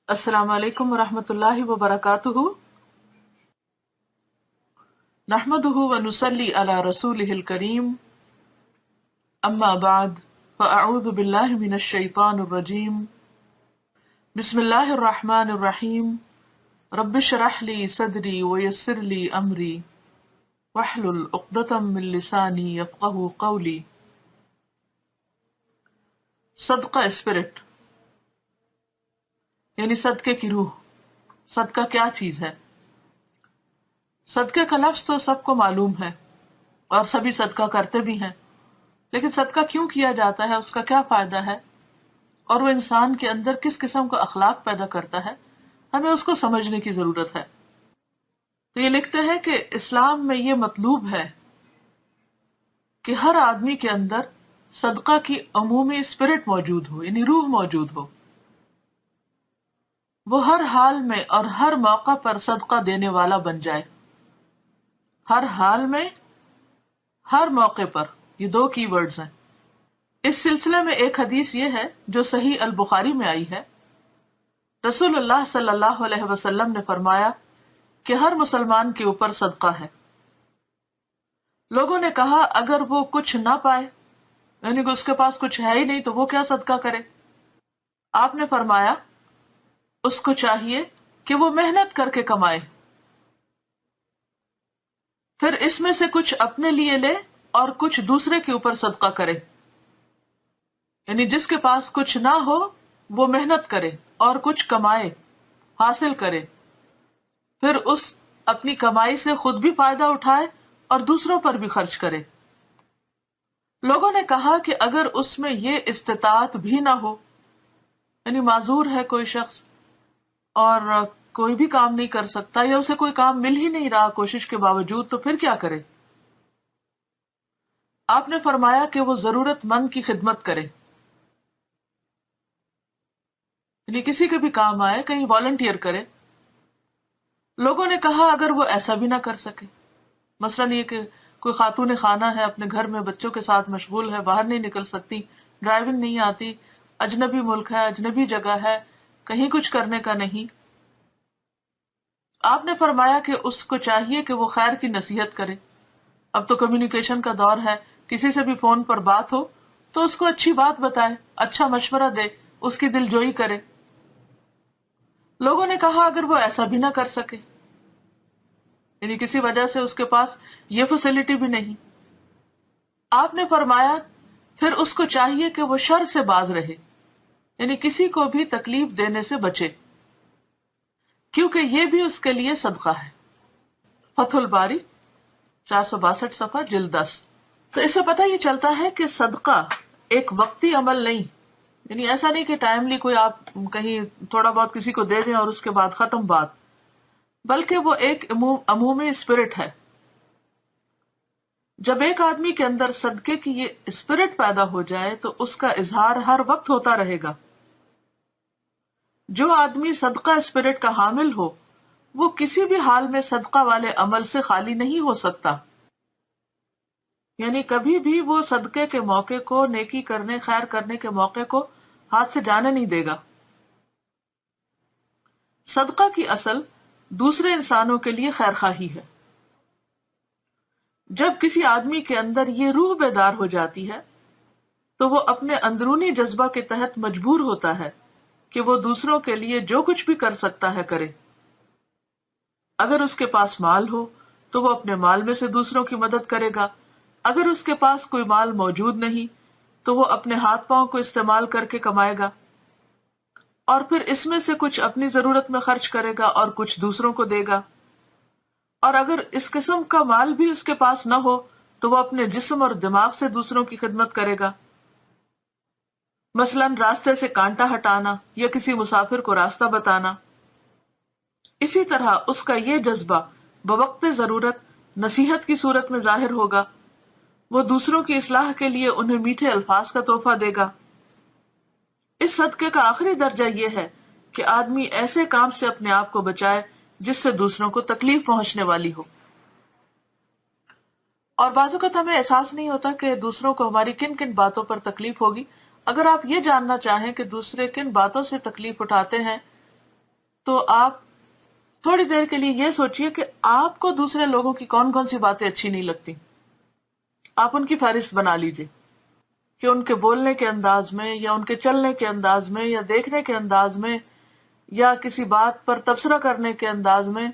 السلام علیکم ورحمۃ اللہ وبرکاتہ۔ نحمده ونصلی علی رسولہ الکریم، اما بعد فاعوذ باللہ من الشیطان الرجیم، بسم اللہ الرحمن الرحیم، رب اشرح لی صدری ویسر لی امری واحلل عقدۃ من لسانی یفقہوا قولی۔ صدقہ اسپرٹ یعنی صدقے کی روح۔ صدقہ کیا چیز ہے؟ صدقے کا لفظ تو سب کو معلوم ہے اور سبھی صدقہ کرتے بھی ہیں، لیکن صدقہ کیوں کیا جاتا ہے، اس کا کیا فائدہ ہے، اور وہ انسان کے اندر کس قسم کا اخلاق پیدا کرتا ہے، ہمیں اس کو سمجھنے کی ضرورت ہے۔ تو یہ لکھتے ہیں کہ اسلام میں یہ مطلوب ہے کہ ہر آدمی کے اندر صدقہ کی عمومی اسپرٹ موجود ہو، یعنی روح موجود ہو، وہ ہر حال میں اور ہر موقع پر صدقہ دینے والا بن جائے۔ ہر حال میں، ہر موقع پر، یہ دو کی ورڈز ہیں۔ اس سلسلے میں ایک حدیث یہ ہے جو صحیح البخاری میں آئی ہے۔ رسول اللہ صلی اللہ علیہ وسلم نے فرمایا کہ ہر مسلمان کے اوپر صدقہ ہے۔ لوگوں نے کہا اگر وہ کچھ نہ پائے، یعنی کہ اس کے پاس کچھ ہے ہی نہیں، تو وہ کیا صدقہ کرے؟ آپ نے فرمایا اس کو چاہیے کہ وہ محنت کر کے کمائے، پھر اس میں سے کچھ اپنے لیے لے اور کچھ دوسرے کے اوپر صدقہ کرے۔ یعنی جس کے پاس کچھ نہ ہو وہ محنت کرے اور کچھ کمائے، حاصل کرے، پھر اس اپنی کمائی سے خود بھی فائدہ اٹھائے اور دوسروں پر بھی خرچ کرے۔ لوگوں نے کہا کہ اگر اس میں یہ استطاعت بھی نہ ہو، یعنی معذور ہے کوئی شخص اور کوئی بھی کام نہیں کر سکتا، یا اسے کوئی کام مل ہی نہیں رہا کوشش کے باوجود، تو پھر کیا کرے؟ آپ نے فرمایا کہ وہ ضرورت مند کی خدمت کرے، یعنی کسی کے بھی کام آئے، کہیں والنٹیئر کرے۔ لوگوں نے کہا اگر وہ ایسا بھی نہ کر سکے، مثلاً یہ کہ کوئی خاتون خانہ ہے، اپنے گھر میں بچوں کے ساتھ مشغول ہے، باہر نہیں نکل سکتی، ڈرائیونگ نہیں آتی، اجنبی ملک ہے، اجنبی جگہ ہے، کہیں کچھ کرنے کا نہیں، آپ نے فرمایا کہ اس کو چاہیے کہ وہ خیر کی نصیحت کرے۔ اب تو کمیونیکیشن کا دور ہے، کسی سے بھی فون پر بات ہو تو اس کو اچھی بات بتائے، اچھا مشورہ دے، اس کی دل جوئی کرے۔ لوگوں نے کہا اگر وہ ایسا بھی نہ کر سکے، یعنی کسی وجہ سے اس کے پاس یہ فیسلٹی بھی نہیں، آپ نے فرمایا پھر اس کو چاہیے کہ وہ شر سے باز رہے، یعنی کسی کو بھی تکلیف دینے سے بچے، کیونکہ یہ بھی اس کے لیے صدقہ ہے۔ فتح الباری 462 صفحہ جلد 10۔ تو اس سے پتہ یہ چلتا ہے کہ صدقہ ایک وقتی عمل نہیں، یعنی ایسا نہیں کہ ٹائملی کوئی آپ کہیں تھوڑا بہت کسی کو دے دیں اور اس کے بعد ختم بات، بلکہ وہ ایک عمومی اسپرٹ ہے۔ جب ایک آدمی کے اندر صدقے کی یہ اسپرٹ پیدا ہو جائے تو اس کا اظہار ہر وقت ہوتا رہے گا۔ جو آدمی صدقہ اسپرٹ کا حامل ہو وہ کسی بھی حال میں صدقہ والے عمل سے خالی نہیں ہو سکتا، یعنی کبھی بھی وہ صدقے کے موقع کو، نیکی کرنے، خیر کرنے کے موقع کو ہاتھ سے جانے نہیں دے گا۔ صدقہ کی اصل دوسرے انسانوں کے لیے خیر خواہی ہے۔ جب کسی آدمی کے اندر یہ روح بیدار ہو جاتی ہے تو وہ اپنے اندرونی جذبہ کے تحت مجبور ہوتا ہے کہ وہ دوسروں کے لیے جو کچھ بھی کر سکتا ہے کرے۔ اگر اس کے پاس مال ہو تو وہ اپنے مال میں سے دوسروں کی مدد کرے گا، اگر اس کے پاس کوئی مال موجود نہیں تو وہ اپنے ہاتھ پاؤں کو استعمال کر کے کمائے گا، اور پھر اس میں سے کچھ اپنی ضرورت میں خرچ کرے گا اور کچھ دوسروں کو دے گا۔ اور اگر اس قسم کا مال بھی اس کے پاس نہ ہو تو وہ اپنے جسم اور دماغ سے دوسروں کی خدمت کرے گا، مثلاً راستے سے کانٹا ہٹانا یا کسی مسافر کو راستہ بتانا۔ اسی طرح اس کا یہ جذبہ بوقت ضرورت نصیحت کی صورت میں ظاہر ہوگا، وہ دوسروں کی اصلاح کے لیے انہیں میٹھے الفاظ کا تحفہ دے گا۔ اس صدقے کا آخری درجہ یہ ہے کہ آدمی ایسے کام سے اپنے آپ کو بچائے جس سے دوسروں کو تکلیف پہنچنے والی ہو۔ اور بعض اوقات ہمیں احساس نہیں ہوتا کہ دوسروں کو ہماری کن کن باتوں پر تکلیف ہوگی۔ اگر آپ یہ جاننا چاہیں کہ دوسرے کن باتوں سے تکلیف اٹھاتے ہیں تو آپ تھوڑی دیر کے لیے یہ سوچئے کہ آپ کو دوسرے لوگوں کی کون کون سی باتیں اچھی نہیں لگتی. آپ ان کی فہرست بنا لیجئے کہ ان کے بولنے کے انداز میں یا ان کے چلنے کے انداز میں یا دیکھنے کے انداز میں یا کسی بات پر تبصرہ کرنے کے انداز میں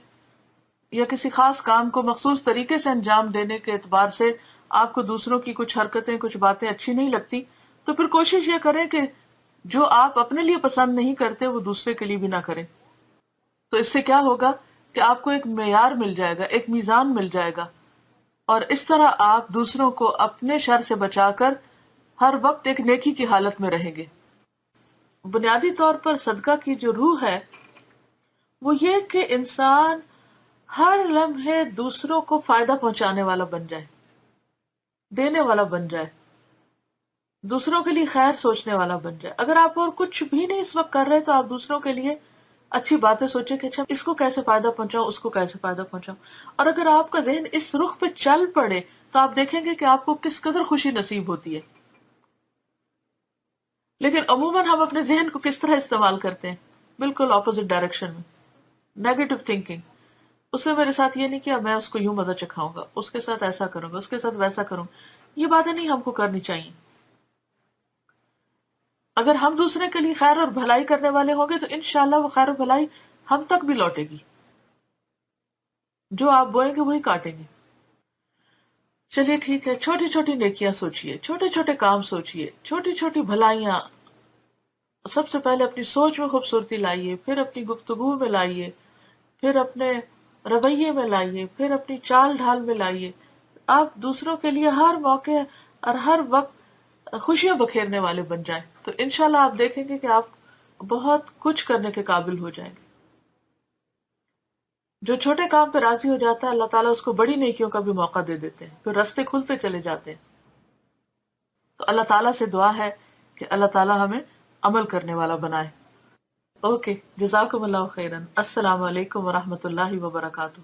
یا کسی خاص کام کو مخصوص طریقے سے انجام دینے کے اعتبار سے آپ کو دوسروں کی کچھ حرکتیں کچھ باتیں اچھی نہیں لگتی، تو پھر کوشش یہ کریں کہ جو آپ اپنے لیے پسند نہیں کرتے وہ دوسرے کے لیے بھی نہ کریں. تو اس سے کیا ہوگا کہ آپ کو ایک معیار مل جائے گا، ایک میزان مل جائے گا، اور اس طرح آپ دوسروں کو اپنے شر سے بچا کر ہر وقت ایک نیکی کی حالت میں رہیں گے. بنیادی طور پر صدقہ کی جو روح ہے وہ یہ کہ انسان ہر لمحے دوسروں کو فائدہ پہنچانے والا بن جائے، دینے والا بن جائے، دوسروں کے لیے خیر سوچنے والا بن جائے. اگر آپ اور کچھ بھی نہیں اس وقت کر رہے تو آپ دوسروں کے لیے اچھی باتیں سوچیں کہ اچھا اس کو کیسے فائدہ پہنچاؤں، اس کو کیسے فائدہ پہنچاؤں. اور اگر آپ کا ذہن اس رخ پہ چل پڑے تو آپ دیکھیں گے کہ آپ کو کس قدر خوشی نصیب ہوتی ہے. لیکن عموماً ہم اپنے ذہن کو کس طرح استعمال کرتے ہیں؟ بالکل اپوزٹ ڈائریکشن میں. نیگیٹو تھنکنگ، اس نے میرے ساتھ یہ نہیں کیا، میں اس کو یوں مزہ چکھاؤں گا، اس کے ساتھ ایسا کروں گا، اس کے ساتھ ویسا کروں گا. یہ باتیں نہیں ہم کو کرنی چاہیے. اگر ہم دوسرے کے لیے خیر اور بھلائی کرنے والے ہوں گے تو انشاءاللہ وہ خیر اور بھلائی ہم تک بھی لوٹے گی. جو آپ بوئیں گے وہی کاٹیں گے. چلیے ٹھیک ہے، چھوٹی چھوٹی نیکیاں سوچئے، چھوٹے چھوٹے کام سوچئے، چھوٹی چھوٹی بھلائیاں. سب سے پہلے اپنی سوچ میں خوبصورتی لائیے، پھر اپنی گفتگو میں لائیے، پھر اپنے رویے میں لائیے، پھر اپنی چال ڈھال میں لائیے. آپ دوسروں کے لیے ہر موقع اور ہر وقت خوشیاں بکھیرنے والے بن جائیں تو انشاءاللہ آپ دیکھیں گے کہ آپ بہت کچھ کرنے کے قابل ہو جائیں گے. جو چھوٹے کام پہ راضی ہو جاتا ہے اللہ تعالیٰ اس کو بڑی نیکیوں کا بھی موقع دے دیتے ہیں، پھر راستے کھلتے چلے جاتے ہیں. تو اللہ تعالیٰ سے دعا ہے کہ اللہ تعالیٰ ہمیں عمل کرنے والا بنائے. اوکے، جزاکم اللہ خیرن. السلام علیکم ورحمۃ اللہ وبرکاتہ.